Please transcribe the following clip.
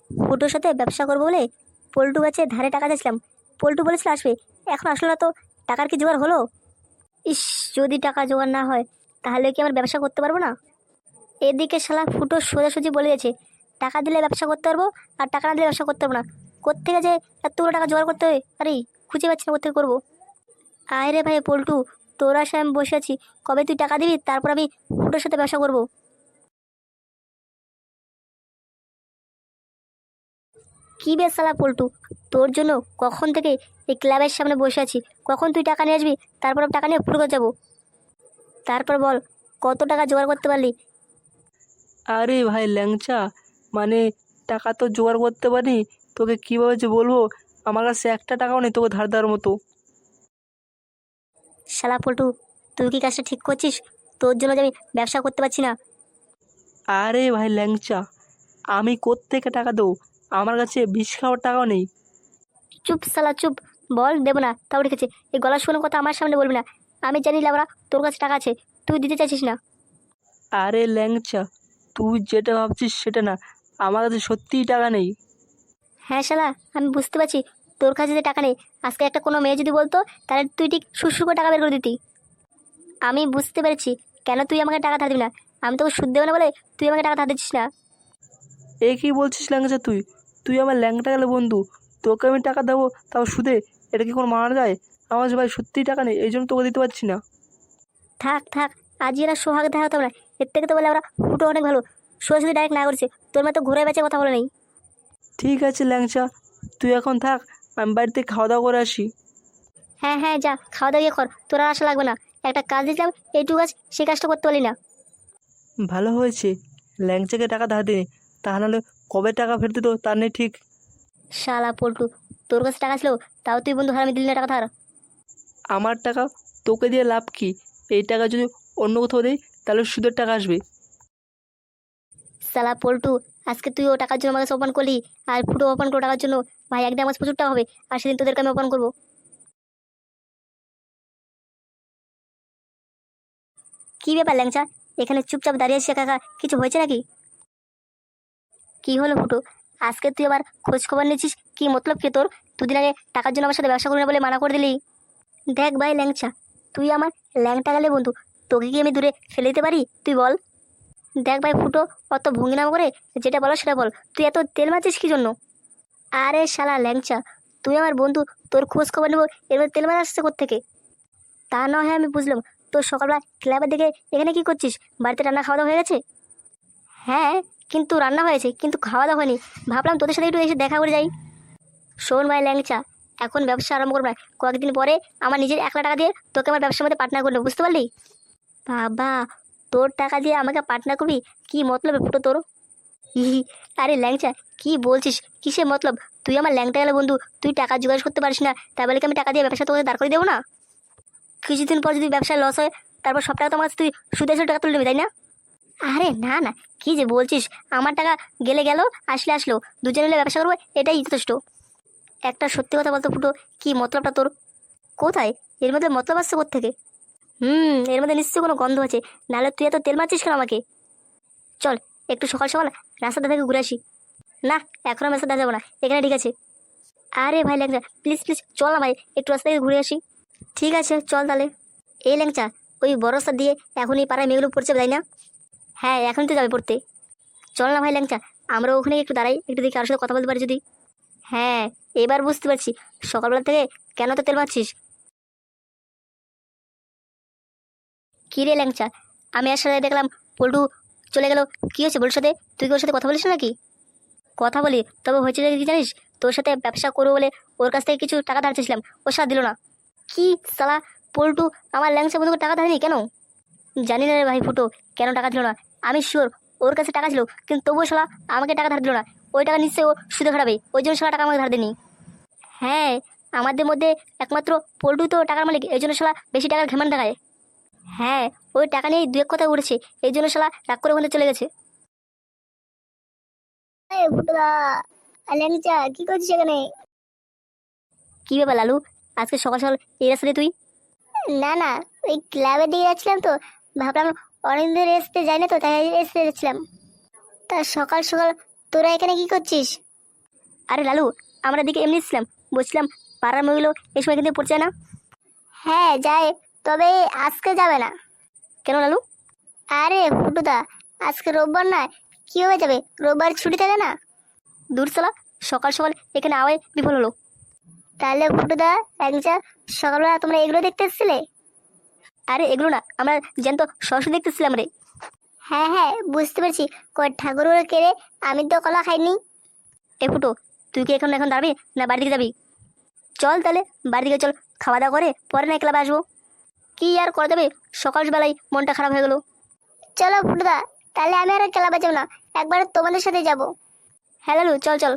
ফুটোর সাথে ব্যবসা করবো বলে পল্টু গাছে ধারে টাকা চাইছিলাম। পল্টু বলেছিল আসবে, এখন আসলো না তো। টাকার কি জোগাড় হলো? ইস, যদি টাকা জোগাড় না হয় তাহলে কি আমার ব্যবসা করতে পারবো না? এদিকে শালা ফুটো সোজাসুজি বলে গেছে, টাকা দিলে ব্যবসা করতে পারবো, আর টাকা না দিলে ব্যবসা করতে পারবো না। কোত্থেকে যে এতগুলো টাকা জোগাড় করতে হবে, আরে খুঁজে পাচ্ছি না কোত্থেকে করবো। আয় রে ভাই পল্টু, তোর আশায় আমি বসে আছি, কবে তুই টাকা দিবি তারপর আমি ফুটোর সাথে ব্যবসা করবো। কি বে শালা পল্টু, তোর জন্য কখন থেকে এই ক্লাবের সামনে বসে আছি, কখন তুই টাকা নিয়ে আসবি, তারপর আমি টাকা নিয়ে ফুটো করে যাবো। তারপর বল, কত টাকা জোগাড় করতে পারলি? আরে ভাই ল্যাংচা, মানে টাকা তো জোগাড় করতে পারি, তোকে কীভাবে যে বলবো, আমার কাছে একটা টাকাও নেই তোকে ধার দেওয়ার মতো। শালা পল্টু, তুই কি কাজটা ঠিক করছিস? তোর জন্য যে আমি ব্যবসা করতে পারছি না। আরে ভাই ল্যাংচা, আমি কোত্থেকে টাকা দেবো? আমার কাছে বিষ খাওয়ার টাকাও নেই। চুপ শালা চুপ, বল দেবো না তাও রেখেছে। এই গলা শুনে কথা আমার সামনে বলবি না। আমি জানি লাবরা তোর কাছে টাকা আছে, তুই দিতে চাইছিস না। আরে ল্যাংচা, তুই যেটা ভাবছিস সেটা না, আমার কাছে সত্যিই টাকা নেই। হ্যাঁ শালা, আমি বুঝতে পারছি তোর কাছে যে টাকা নেই। আজকে একটা কোনো মেয়ে যদি বলতো তাহলে তুই ঠিক সুসু করে টাকা বের করে দিতি। আমি বুঝতে পেরেছি কেন তুই আমাকে টাকা ধার দিবি না। আমি তোকে সুদ দেবে না বলে তুই আমাকে টাকা ধার দিচ্ছিস না। এ কী বলছিস ল্যাংচা তুই? তুই আমার ল্যাংটা গেলে বন্ধু, তোকে আমি টাকা দেবো তাও সুদে? এটা কি কোনো মানা যায়? আমার কাছে ভাই সত্যিই টাকা নেই, এই জন্য তোকে দিতে পারছি না। থাক থাক, আজই এরা সোহাগ দেখা হতো না। এর থেকে তো বলে আমরা ফুটো অনেক ভালো, সোজাসুজি ডাইরেক্ট না করছে। তোর মতো ঘুরে বেঁচে কথা বলে নেই। ঠিক আছে ল্যাংচা, তুই এখন থাক, আমি বাড়িতে খাওয়া দাওয়া করে আসি। হ্যাঁ হ্যাঁ, যা খাওয়া দাওয়া কর, তোর আর আশা লাগবে না। একটা কাজ দিয়েছিলাম এইটুকু কাজ, সেই কাজটা করতে পারলি না। ভালো হয়েছে ল্যাংচাকে টাকা ধার দিনে, তা নাহলে কবে টাকা ফেরত দিত তার নেই ঠিক। শালা পল্টু, তোর কাছে টাকা ছিল, তাও তুই বন্ধু হারামি দিলি না টাকা ধার। আমার টাকা তোকে দিয়ে লাভ কি? এই টাকা যদি অন্য কোথাও দিই তাহলে সুদের টাকা আসবে। শালা পল্টু, আজকে তুই ও টাকার জন্য আমার কাছে অপমান করলি, আর ফুটো অপমান করো টাকার জন্য। ভাই একদিন আমার কাছে প্রচুর টাকা হবে, আর সেদিন তোদেরকে আমি অপমান করবো। কি ব্যাপার ল্যাংচা, এখানে চুপচাপ দাঁড়িয়ে আছিস একা একা, কিছু হয়েছে নাকি? কি হলো ফুটো, আজকে তুই আবার খোঁজ খবর নিচ্ছিস? কি মতলব কি তোর? দুদিন আগে টাকার জন্য আমার সাথে ব্যবসা করবি না বলে মানা করে দিলি। দেখ ভাই ল্যাংচা, তুই আমার ল্যাংটা গেলে বন্ধু, তোকে কি আমি দূরে ফেলে দিতে পারি তুই বল? দেখ ভাই ফুটো, অত ভঙ্গিনামা করে যেটা বলো সেটা বল। তুই এত তেল মারছিস কি জন্য? আরে শালা ল্যাংচা, তুই আমার বন্ধু, তোর খোঁজ খবর নেবো, এর মধ্যে তেল মারা আসছে কোত্থেকে? তা নয় হয় আমি বুঝলাম, তোর সকালবেলা ক্লাবের দিকে এখানে কি করছিস? বাড়িতে রান্না খাওয়া দাওয়া হয়ে গেছে? হ্যাঁ, কিন্তু রান্না হয়েছে, কিন্তু খাওয়া দাওয়া হয়নি। ভাবলাম তোদের সাথে একটু এসে দেখা করে যাই। শোন ভাই ল্যাংচা, এখন ব্যবসা আরম্ভ করবো না, কয়েকদিন পরে আমার নিজের 1 লাখ টাকা দিয়ে তোকে আমার ব্যবসার মধ্যে পার্টনার করবো, বুঝতে পারলি? বাবা, তোর টাকা দিয়ে আমাকে পার্টনার করবি? কি মতলব ফুটো তোর? হি, আরে ল্যাংচা, কি বলছিস? কিসের মতলব? তুই আমার ল্যাংটা গেলে বন্ধু, তুই টাকা জোগাড় করতে পারিস না, তাই বলে কি আমি টাকা দিয়ে ব্যবসা তোকে দাঁড় করে দেবো না? কিছুদিন পর যদি ব্যবসায় লস হয়, তারপর সব টাকা তো আমার কাছে তুই সুদে সুদে টাকা তুলে নেবি, তাই না? আরে না না, কি যে বলছিস? আমার টাকা গেলে গেল, আসলে আসলো, দুজনে মিলে ব্যবসা করবো, এটাই যথেষ্ট। একটা সত্যি কথা বলতে ফুটো, কি মতলবটা তোর? কোথায়? এর মধ্যে মতলব আসছে কোত্থেকে? এর মধ্যে নিশ্চয়ই কোনো গন্ধ আছে, নাহলে তুই এত তেল মারছিস কেন আমাকে? চল, একটু সকাল সকাল রাস্তাটা থেকে ঘুরে আসি। না, এখন আমি রাস্তাটা যাবো না, এখানে ঠিক আছে। আরে ভাই ল্যাংচা, প্লিজ প্লিজ চল না ভাই, একটু রাস্তা থেকে ঘুরে আসি। ঠিক আছে চল তাহলে। এই ল্যাংচা, ওই বড় রাস্তা দিয়ে এখন এই পাড়ায় মেয়েগুলো পড়ছে তাই না? হ্যাঁ, এখন তো যাবে পড়তে। চল না ভাই ল্যাংচা, আমরা ওখানে একটু দাঁড়াই, একটু দেখি কারোর সাথে কথা বলতে পারি যদি। হ্যাঁ, এবার বুঝতে পারছি সকালবেলা থেকে কেন তো তেল মারছিস। কি রে ল্যাংচা, আমি আসলে দেখলাম পল্টু চলে গেল, কি হয়েছে বলুর সাথে? তুই কি ওর সাথে কথা বলিস নাকি? কথা বলি, তবে হয়েছে কি জানিস? তোর সাথে ব্যবসা করবো বলে ওর কাছ থেকে কিছু টাকা ধার চেয়েছিলাম, ও সাথ দিল না। কি সালা পল্টু আমার ল্যাংচা বন্ধুকে টাকা ধারেনি কেন? জানি না রে ভাই ফুটো, কেন টাকা দিল না। আমি শিওর ওর কাছে টাকা ছিল, কিন্তু তবুও শালা আমাকে টাকা ধার দিল না। ওই টাকা নিশ্চয়ই ও সুদে খাটাবে, ওই জন্য শালা টাকা আমাকে ধার দেনি। হ্যাঁ, আমাদের মধ্যে একমাত্র পল্টু তো টাকার মালিক, এই জন্য শালা বেশি টাকার ঘেমান দেখায়। হ্যাঁ, ওই টাকা নিয়েই দু এক কথা উঠেছে, এই জন্য শালা রাগ করে ওখানে চলে গেছে। ফুটুদা, ল্যাংচা কি করছিস এখানে? কি ব্যাপার লালু, আজকে সকাল সকাল এই রাস্তা দিয়ে তুই? না না, ওই ক্লাবের দিকে যাচ্ছিলাম তো, ভাবলাম অনেক রেস্টে যাই না তো, তাই রেস্টে যাচ্ছিলাম। তা সকাল সকাল তোরা এখানে কি করছিস? আরে লালু, আমরা দিকে এমনি ছিলাম, বলছিলাম পাড়ার মেয়েগুলো এই সময় কিন্তু পড়ছে না। হ্যাঁ যায়, তবে আজকে যাবে না। কেন লালু? আরে ফুটুদা, আজকে রোববার না, কিভাবে যাবে? রোববার ছুটি থাকে না। দূর সালা, সকাল সকাল এখানে আওয়ায় বিফল হলো। তাহলে ফুটুদা একজা, সকালবেলা তোমরা এগুলো দেখতে এসেছিলে? আরে এগুলো না, আমরা জ্যান্ত সরস্বতী দেখতেছিলাম রে। হ্যাঁ হ্যাঁ, বুঝতে পেরেছি। কয় ঠাকুরগুলো কেড়ে, আমি তো কলা খাইনি। এ ফুটো, তুই কি এখন এখন দাঁড়াবি না বাড়ি দিকে যাবি? চল তাহলে বাড়ি দিকে চল, খাওয়া দাওয়া করে পরে না ক্লাবে আসবো। কি আর করা যাবে, সকালবেলায় মনটা খারাপ হয়ে গেল। চলো ফুটুদা, তাহলে আমি আর ক্লাবে যাবো না, একবার তোমাদের সাথে যাব। হ্যাঁ লালু, চল চল।